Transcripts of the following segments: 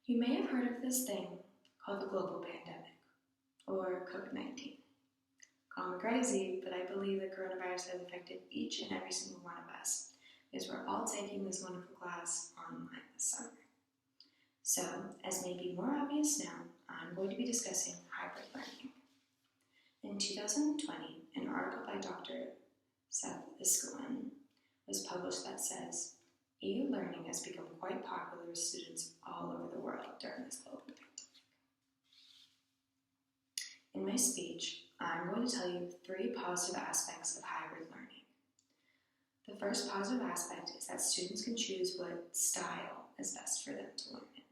You may have heard of this thing called the global pandemic, or COVID-19. Call me crazy, but I believe that coronavirus has affected each and every single one of us, because we're all taking this wonderful class online this summer. So, as may be more obvious now, I'm going to be discussing hybrid learning. In 2020, an article by Dr. Seth Iskelman was published that says, e-learning has become quite popular with students all over the world during this global pandemic. In my speech, I'm going to tell you 3 positive aspects of hybrid learning. The first positive aspect is that students can choose what style is best for them to learn in.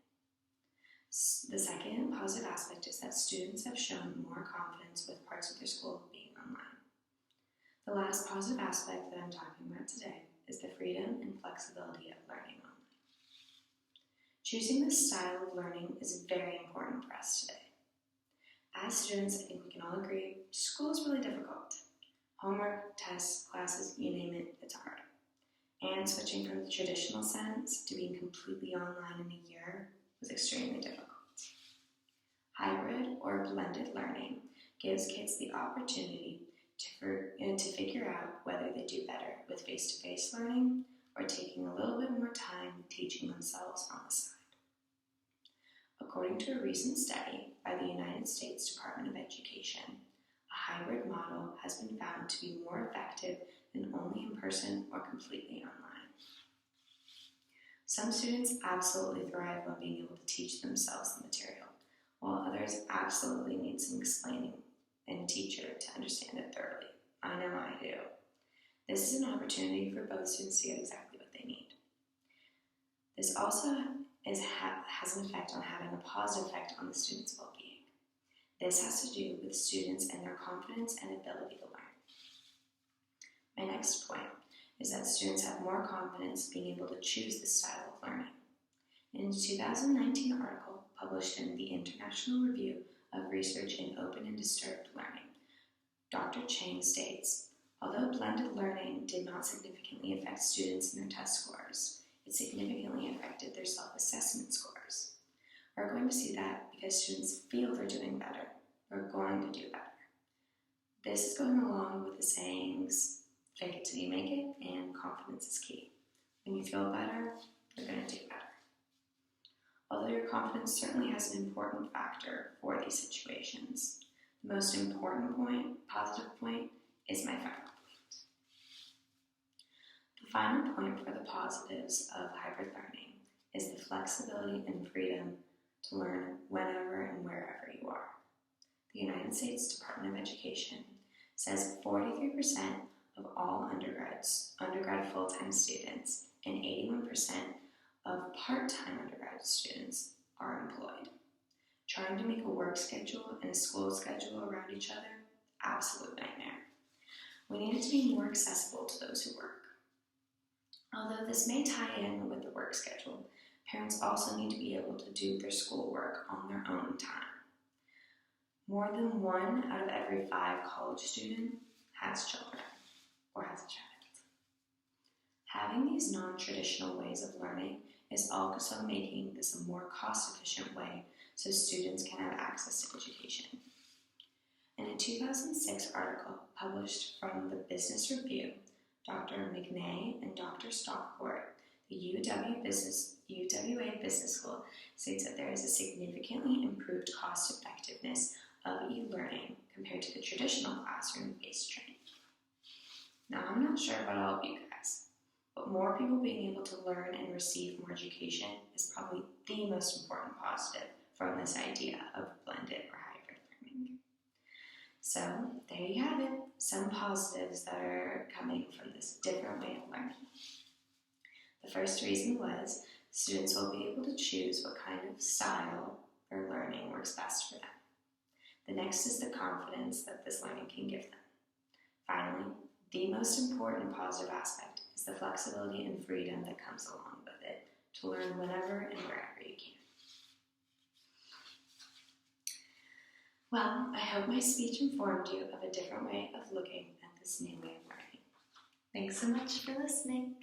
The second positive aspect is that students have shown more confidence with parts of their school being online. The last positive aspect that I'm talking about today is the freedom and flexibility of learning online. Choosing this style of learning is very important for us today. As students, I think we can all agree, school is really difficult. Homework, tests, classes, you name it, it's hard. And switching from the traditional sense to being completely online in a year was extremely difficult. Hybrid or blended learning gives kids the opportunity to figure out whether they do better with face-to-face learning or taking a little bit more time teaching themselves on the side. According to a recent study by the United States Department of Education, a hybrid model has been found to be more effective than only in person or completely online. Some students absolutely thrive on being able to teach themselves the material, while others absolutely need some explaining and a teacher to understand it thoroughly. I know I do. This is an opportunity for both students to get exactly what they need. This also has an effect on having a positive effect on the students' well-being. This has to do with students and their confidence and ability to learn. My next point is that students have more confidence being able to choose the style of learning. In a 2019 article published in the International Review of Research in Open and Disturbed Learning, Dr. Chang states, although blended learning did not significantly affect students in their test scores, it significantly affected their self-assessment scores. We're going to see that because students feel they're doing better, they're going to do better. This is going along with the sayings, fake it till you make it, and confidence is key. When you feel better, you're going to do better. Although your confidence certainly has an important factor for these situations, the most important positive point, is my final point. The final point for the positives of hybrid learning is the flexibility and freedom to learn whenever and wherever you are. The United States Department of Education says 43% of all undergrad full-time students, and 81% of part-time undergraduate students are employed. Trying to make a work schedule and a school schedule around each other, absolute nightmare. We need it to be more accessible to those who work. Although this may tie in with the work schedule, parents also need to be able to do their schoolwork on their own time. More than 1 out of every 5 college students has children or has a child. Having these non-traditional ways of learning is also making this a more cost-efficient way so students can have access to education. In a 2006 article published from the Business Review, Dr. McNay and Dr. Stockport, the UWA Business School, states that there is a significantly improved cost effectiveness of e-learning compared to the traditional classroom-based training. Now, I'm not sure about all of you guys, but more people being able to learn and receive more education is probably the most important positive from this idea of blended or hybrid learning. So, there you have it, some positives that are coming from this different way of learning. The first reason was students will be able to choose what kind of style or learning works best for them. The next is the confidence that this learning can give them. Finally, the most important positive aspect is the flexibility and freedom that comes along with it to learn whenever and wherever you can. Well, I hope my speech informed you of a different way of looking at this new way of learning. Thanks so much for listening.